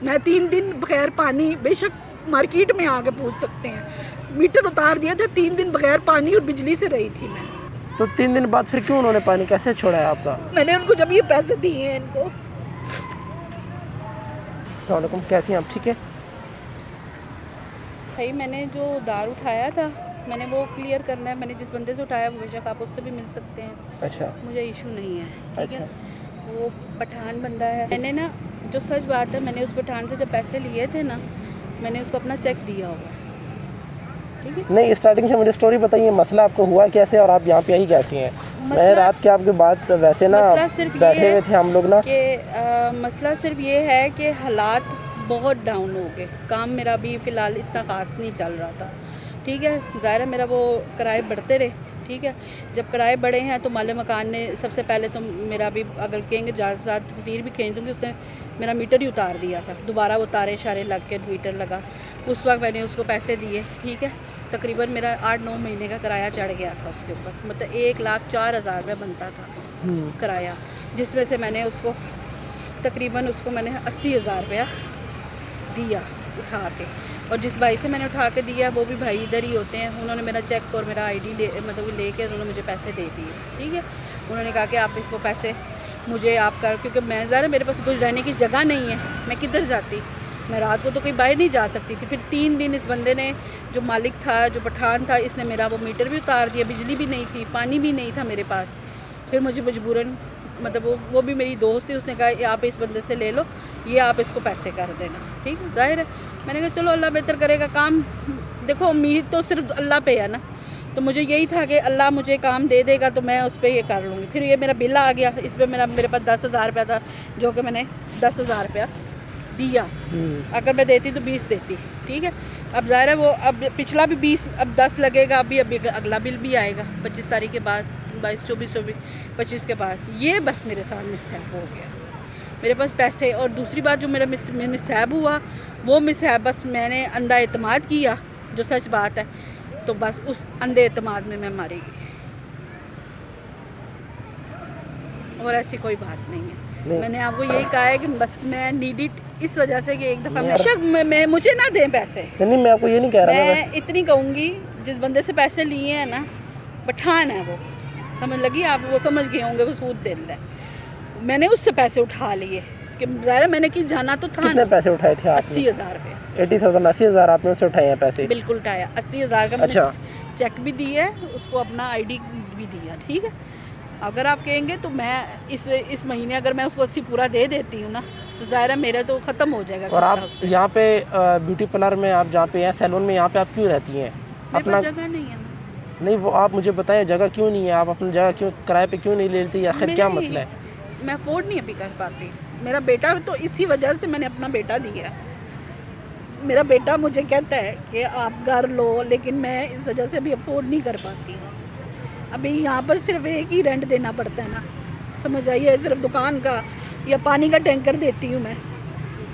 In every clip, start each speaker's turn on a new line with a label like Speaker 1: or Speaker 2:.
Speaker 1: मैं 3 दिन बगैर पानी, बेशक मार्केट में आके पूछ सकते हैं, मीटर उतार दिया था, 3 दिन बगैर पानी और बिजली से रही थी मैं।
Speaker 2: तो 3 दिन बाद फिर क्यों उन्होंने पानी कैसे छोड़ा है आपका?
Speaker 1: मैंने उनको जब ये पैसे दिए हैं इनको।
Speaker 2: अस्सलाम वालेकुम, कैसी हैं आप? ठीक है
Speaker 3: भाई, मैंने जो दार उठाया था मैंने वो क्लियर करना है। मैंने जिस बंदे से उठाया बेशक आप उससे भी मिल सकते हैं,
Speaker 2: अच्छा
Speaker 3: मुझे इशू नहीं है, ठीक
Speaker 2: अच्छा
Speaker 3: है। वो पठान बंदा है। मैंने ना, जो सच बात है, मैंने उस पठान से जब पैसे लिए थे ना, मैंने उसको अपना चेक दिया होगा, ठीक है।
Speaker 2: नहीं, स्टार्टिंग से मुझे स्टोरी बताइए, मसला आपको हुआ कैसे और आप यहाँ पे आई कैसी हैं? मैं रात के आपके बाद वैसे ना बैठे हुए थे हम लोग ना
Speaker 3: कि मसला सिर्फ ये है कि हालात बहुत डाउन हो गए। काम मेरा भी फ़िलहाल इतना ख़ास नहीं चल रहा था, ठीक है। ज़ाहिर है मेरा वो किराए बढ़ते रहे, ठीक है। जब किराए बढ़े हैं तो माले मकान ने सबसे पहले तो मेरा भी, अगर कहेंगे ज़्यादा ज़्यादा तस्वीर भी खींच दूँगी, उसने मेरा मीटर ही उतार दिया था। दोबारा वो तारे शारे लग के मीटर लगा। उस वक्त मैंने उसको पैसे दिए, ठीक है। तकरीबन मेरा 8-9 महीने का किराया चढ़ गया था उसके ऊपर, मतलब 1,04,000 रुपये बनता था किराया, जिसमें से मैंने उसको तकरीबन मैंने 80,000 रुपया दिया उठा के। और जिस भाई से मैंने उठा के दिया वो भी भाई इधर ही होते हैं। उन्होंने मेरा चेक और मेरा आईडी मतलब लेके उन्होंने मुझे पैसे दे दिए, ठीक है। उन्होंने कहा कि आप इसको पैसे मुझे आप कर, क्योंकि मैं ज़रा मेरे पास कुछ रहने की जगह नहीं है, मैं किधर जाती, मैं रात को तो कहीं बाहर नहीं जा सकती थी। फिर 3 दिन इस बंदे ने, जो मालिक था, जो पठान था, इसने मेरा वो मीटर भी उतार दिया, बिजली भी नहीं थी, पानी भी नहीं था मेरे पास। फिर मुझे मजबूरन, मतलब वो भी मेरी दोस्त थी, उसने कहा आप इस बंदे से ले लो, ये आप इसको पैसे कर देना, ठीक है। ज़ाहिर है मैंने कहा चलो अल्लाह बेहतर करेगा। काम देखो, उम्मीद तो सिर्फ अल्लाह पे है ना, तो मुझे यही था कि अल्लाह मुझे काम दे देगा तो मैं उस पर ये कर लूँगी। फिर ये मेरा बिल आ गया, इस पर मेरे पास 10,000 रुपया था, जो कि मैंने 10,000 रुपया दिया। अगर मैं देती तो 20 देती, ठीक है। अब ज़ाहिर है वो, अब पिछला भी 20, अब 10 लगेगा, अभी अगला बिल भी आएगा 25 तारीख के बाद, 22, 24, 25 के बाद। ये बस मेरे साथ मिसहैप हो गया, मेरे पास पैसे। और दूसरी बात जो मेरा मिसहैप हुआ, वो मिसहैप बस मैंने अंधा एतमाद किया, जो सच बात है, तो बस उस अंधे एतमाद में मैं मारी गई, और ऐसी कोई बात नहीं है। मैंने आपको यही कहा है कि बस मैं नीड इट इस वजह से कि एक दफ़ा मैं मुझे ना दें पैसे।
Speaker 2: नहीं, मैं आपको ये नहीं कह रहा,
Speaker 3: मैं इतनी कहूँगी, जिस बंदे से पैसे लिए हैं ना, पठान है वो, समझ लगी आप, वो समझ गए होंगे वो सूद दिल है। मैंने उससे पैसे उठा लिए कि ज़ाहिर मैंने कि जाना तो था।
Speaker 2: कितने पैसे उठाए थे आपने?
Speaker 3: 80,000 रुपये।
Speaker 2: 80,000 80,000 आपने उससे उठाए हैं पैसे?
Speaker 3: बिल्कुल उठाया, 80,000 का
Speaker 2: अच्छा।
Speaker 3: मैंने चेक भी दिया है उसको, अपना आईडी भी दिया, ठीक है। अगर आप कहेंगे तो मैं इस महीने अगर मैं उसको 80 पूरा दे देती हूँ ना, तो ज़ाहिर है मेरा तो ख़त्म हो जाएगा।
Speaker 2: और आप यहाँ पे ब्यूटी पार्लर में आप जहाँ पे हैं, सैलून में, यहाँ पे आप क्यों रहती हैं?
Speaker 3: अपना जगह नहीं है ना।
Speaker 2: नहीं, वो आप मुझे बताएं, जगह क्यों नहीं है? आप अपनी जगह क्यों किराए पे क्यों नहीं लेती? आखिर क्या मसला है?
Speaker 3: मैं अफोर्ड नहीं अभी कर पाती। मेरा बेटा, तो इसी वजह से मैंने अपना बेटा दिया। मेरा बेटा मुझे कहता है कि आप घर लो, लेकिन मैं इस वजह से अभी अफोर्ड नहीं कर पाती। अभी यहाँ पर सिर्फ एक ही रेंट देना पड़ता है ना, समझ आइए, सिर्फ दुकान का या पानी का टैंकर देती हूँ मैं,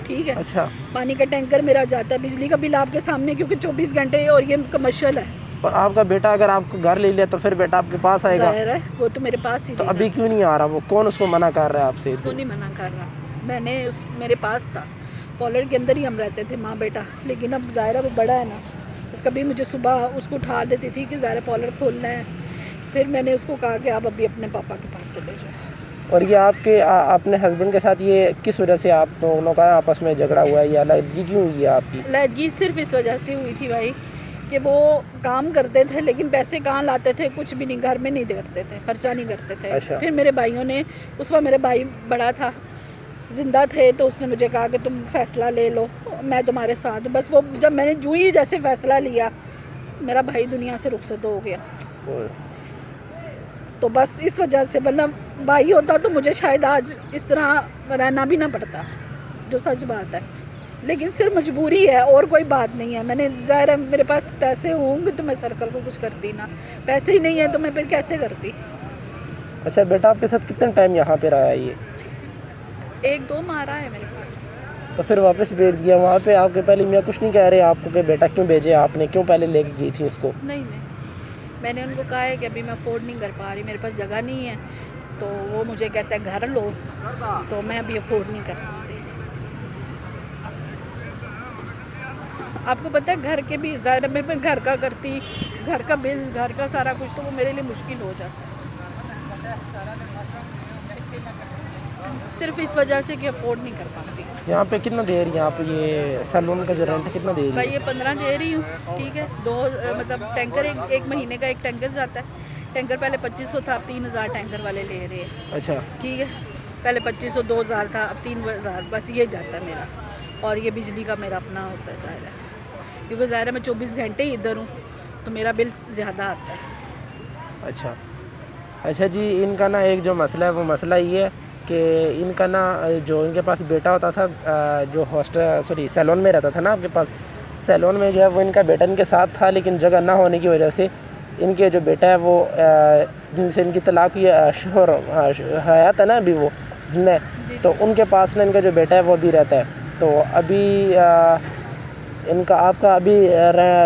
Speaker 3: ठीक है।
Speaker 2: अच्छा।
Speaker 3: पानी का टैंकर मेरा जाता है, बिजली का बिल आपके सामने, क्योंकि 24 घंटे और ये कमर्शियल है।
Speaker 2: और आपका बेटा अगर आपको घर ले लिया तो फिर बेटा आपके पास आएगा?
Speaker 3: ज़ाहिर है वो तो मेरे पास ही।
Speaker 2: तो अभी क्यों नहीं आ रहा? वो कौन उसको मना कर रहा है आपसे?
Speaker 3: उसको नहीं मना कर रहा, मैंने मेरे पास था, कॉलर के अंदर ही हम रहते थे माँ बेटा। लेकिन अब ज़ाहिर है वो बड़ा है ना, कभी मुझे सुबह उसको उठा देती थी कि ज़ाहिर कॉलर खोलना है। फिर मैंने उसको कहा कि आप अभी अपने पापा के पास चले जाओ।
Speaker 2: और ये आपके अपने हस्बैंड के साथ ये किस वजह से आप दोनों का आपस में झगड़ा हुआ है, या अलहदगी क्यों हुई है आपकी?
Speaker 3: अलहदगी सिर्फ इस वजह से हुई थी भाई कि वो काम करते थे, लेकिन पैसे कहाँ लाते थे, कुछ भी नहीं, घर में नहीं करते थे, खर्चा नहीं करते थे।
Speaker 2: अच्छा।
Speaker 3: फिर मेरे भाइयों ने, उस वक्त मेरे भाई बड़ा था, ज़िंदा थे, तो उसने मुझे कहा कि तुम फ़ैसला ले लो, मैं तुम्हारे साथ हूँ। बस वो जब मैंने जो ही जैसे फ़ैसला लिया, मेरा भाई दुनिया से रुखसत हो गया। तो बस इस वजह से, वरना भाई होता तो मुझे शायद आज इस तरह रहना भी ना पड़ता, जो सच बात है। लेकिन सिर्फ मजबूरी है और कोई बात नहीं है। मैंने, ज़ाहिर है मेरे पास पैसे होंगे तो मैं सर्कल को कुछ करती ना, पैसे ही नहीं है तो मैं फिर कैसे करती।
Speaker 2: अच्छा, बेटा आपके साथ कितना टाइम यहाँ पे रहा है ये?
Speaker 3: 1-2 माह रहा है मेरे पास।
Speaker 2: तो फिर वापस भेज दिया वहाँ पे? आपके पहले मियाँ कुछ नहीं कह रहे आपको कि बेटा क्यों भेजे आपने, क्यों पहले लेके गई थी इसको?
Speaker 3: नहीं, मैंने उनको कहा है कि अभी मैं अफोर्ड नहीं कर पा रही, मेरे पास जगह नहीं है। तो वो मुझे कहता है घर लो, तो मैं अभी अफोर्ड नहीं कर सकती। आपको पता है घर के भी ज़ाहिर है मैं घर का करती, घर का बिल, घर का सारा कुछ, तो वो मेरे लिए मुश्किल हो जाता सिर्फ इस वजह से कि अफोर्ड नहीं कर पाती।
Speaker 2: यहाँ पे कितना दे रही हैं आप, ये सैलून का जो रेंट कितना दे रही
Speaker 3: भाई
Speaker 2: है?
Speaker 3: ये 15 दे रही हूँ, ठीक है। मतलब टैंकर एक महीने का एक टैंकर जाता है। टैंकर पहले 2500 था, अब 3000 टैंकर वाले ले रहे हैं,
Speaker 2: अच्छा
Speaker 3: ठीक है। पहले 2500 2000 था, अब 3000, बस ये जाता है मेरा। और ये बिजली का मेरा अपना होता है ज़ाहिर है, क्योंकि ज़ाहिर है मैं 24 घंटे ही इधर हूँ, तो मेरा बिल ज़्यादा आता है।
Speaker 2: अच्छा जी, इनका ना एक जो मसला है वो मसला ये है कि इनका ना जो इनके पास बेटा होता था, जो सैलून में रहता था ना आपके पास, सैलून में जो है वो इनका बेटा इनके साथ था, लेकिन जगह ना होने की वजह से इनके जो बेटा है वो जिनसे इनकी तलाक हुई, शोहर हयात है ना अभी वो जिंदा है, तो उनके पास ना इनका जो बेटा है वो अभी रहता है। तो अभी इनका आपका अभी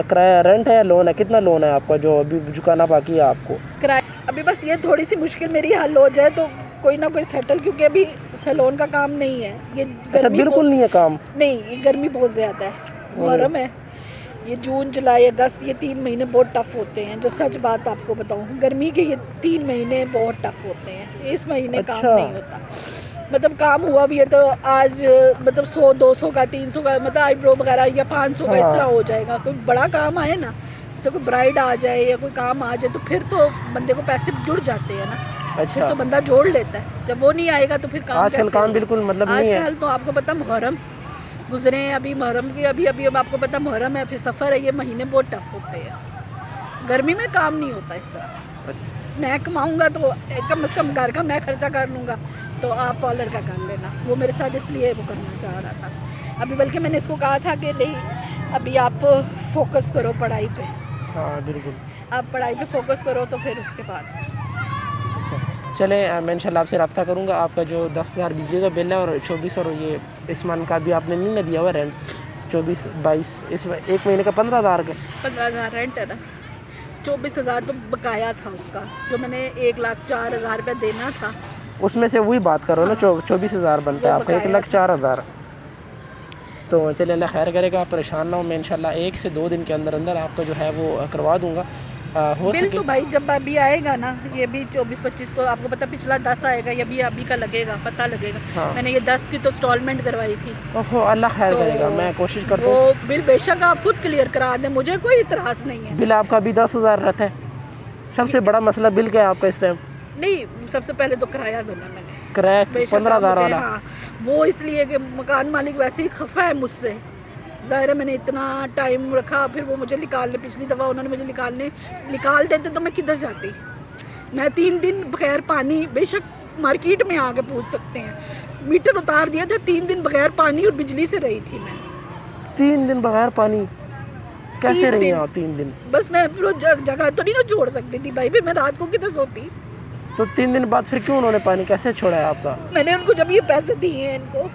Speaker 2: किराया रेंट है या लोन है? कितना लोन है आपका जो अभी चुकाना बाकी है आपको?
Speaker 3: किराया
Speaker 1: अभी बस ये थोड़ी सी मुश्किल मेरी हल हो जाए तो कोई ना कोई सेटल, क्योंकि अभी सैलून का काम नहीं है। ये
Speaker 2: अच्छा, बिल्कुल नहीं है काम?
Speaker 1: नहीं, ये गर्मी बहुत ज़्यादा है, मुहर्रम है, ये जून जुलाई अगस्त ये 3 महीने बहुत टफ होते हैं। जो सच बात आपको बताऊं, गर्मी के ये 3 महीने बहुत टफ होते हैं। इस महीने काम
Speaker 2: अच्छा।
Speaker 1: नहीं होता, मतलब काम हुआ भी है तो आज मतलब 100-200 का 300 का मतलब आईब्रो वगैरह या 500 का इस
Speaker 2: हाँ।
Speaker 1: तरह हो जाएगा। कोई बड़ा काम आए ना, जैसे कोई ब्राइड आ जाए या कोई काम आ जाए तो फिर तो बंदे को पैसे जुड़ जाते हैं ना, फिर
Speaker 2: अच्छा,
Speaker 1: तो बंदा जोड़ लेता है। जब वो नहीं आएगा तो फिर काम
Speaker 2: आजकल
Speaker 1: कैसे
Speaker 2: काम
Speaker 1: होगा?
Speaker 2: बिल्कुल मतलब नहीं है।
Speaker 1: आजकल तो आपको पता मुहर्रम गुजरे हैं, अभी मुहर्रम की अभी अब आपको पता मुहर्रम है, फिर सफ़र है, ये महीने बहुत टफ होते हैं। गर्मी में काम नहीं होता इस तरह। मैं कमाऊंगा तो कम से कम घर का मैं खर्चा कर लूँगा, तो आप पार्लर का कर लेना। वो मेरे साथ इसलिए वो करना चाह रहा था। अभी बल्कि मैंने इसको कहा था कि नहीं, अभी आप फोकस करो पढ़ाई पे।
Speaker 2: हाँ बिल्कुल।
Speaker 1: आप पढ़ाई पे फोकस करो तो फिर उसके बाद।
Speaker 2: अच्छा चलें, मैं इंशाल्लाह आपसे रब्ता करूँगा। आपका जो 10,000 बिजली का बिल है और 24 और ये इस मंथ का भी आपने नहीं ना दिया हुआ रेंट, 24-22 इस एक महीने का 15,000 का
Speaker 1: 15,000 रेंट है ना, 24,000 तो बकाया था उसका, जो मैंने 1,04,000 रुपया देना था।
Speaker 2: उसमें से वही बात करो ना, 24,000 बनता है
Speaker 1: वो
Speaker 2: आपका,
Speaker 1: बकाया
Speaker 2: 1,04,000। तो चलिए अल्लाह खैर करेगा, आप परेशान ना हो। मैं इंशाल्लाह 1 से 2 दिन के अंदर अंदर आपका जो है वो करवा दूँगा। हो
Speaker 1: बिल
Speaker 2: सके
Speaker 1: तो भाई जब अभी आएगा ना, ये भी 24-25 को आपको पता, पिछला 10 आएगा, ये भी अभी का लगेगा, पता लगेगा।
Speaker 2: हाँ।
Speaker 1: मैंने ये 10 की तो इंस्टॉलमेंट करवाई थी।
Speaker 2: ओहो, अल्लाह खैर
Speaker 1: तो
Speaker 2: करेगा, मैं कोशिश करता हूँ।
Speaker 1: वो बिल बेशक आप खुद क्लियर करा दें, मुझे कोई इतराज़ नहीं है।
Speaker 2: बिल आपका अभी 10,000 रहता है। सबसे बड़ा मसला बिल क्या है आपका इस टाइम?
Speaker 1: नहीं, सबसे पहले तो किराया देना मैंने,
Speaker 2: किराया
Speaker 1: बेशक
Speaker 2: 15,000
Speaker 1: मुझे,
Speaker 2: वाला।
Speaker 1: हाँ, वो इसलिए कि मकान मालिक वैसे ही खफा है मुझसे। ज़ाहिर है मैंने इतना टाइम रखा, फिर वो मुझे निकालने, पिछली दफ़ा उन्होंने मुझे निकाल देते तो मैं किधर जाती। मैं 3 दिन बगैर पानी, बेशक मार्केट में आके पूछ सकते हैं, मीटर उतार दिया था, 3 दिन बगैर पानी और बिजली से रही थी मैं।
Speaker 2: 3 दिन बगैर पानी कैसे
Speaker 1: 3
Speaker 2: रही
Speaker 1: दिन।
Speaker 2: हैं आप 3 दिन?
Speaker 1: बस मैं फिर वो जगह तो नहीं ना छोड़ सकती थी भाई, फिर मैं रात को किधर सोती।
Speaker 2: तो 3 दिन बाद फिर क्यों उन्होंने पानी कैसे छोड़ा है आपका?
Speaker 1: मैंने उनको जब ये पैसे दिए हैं इनको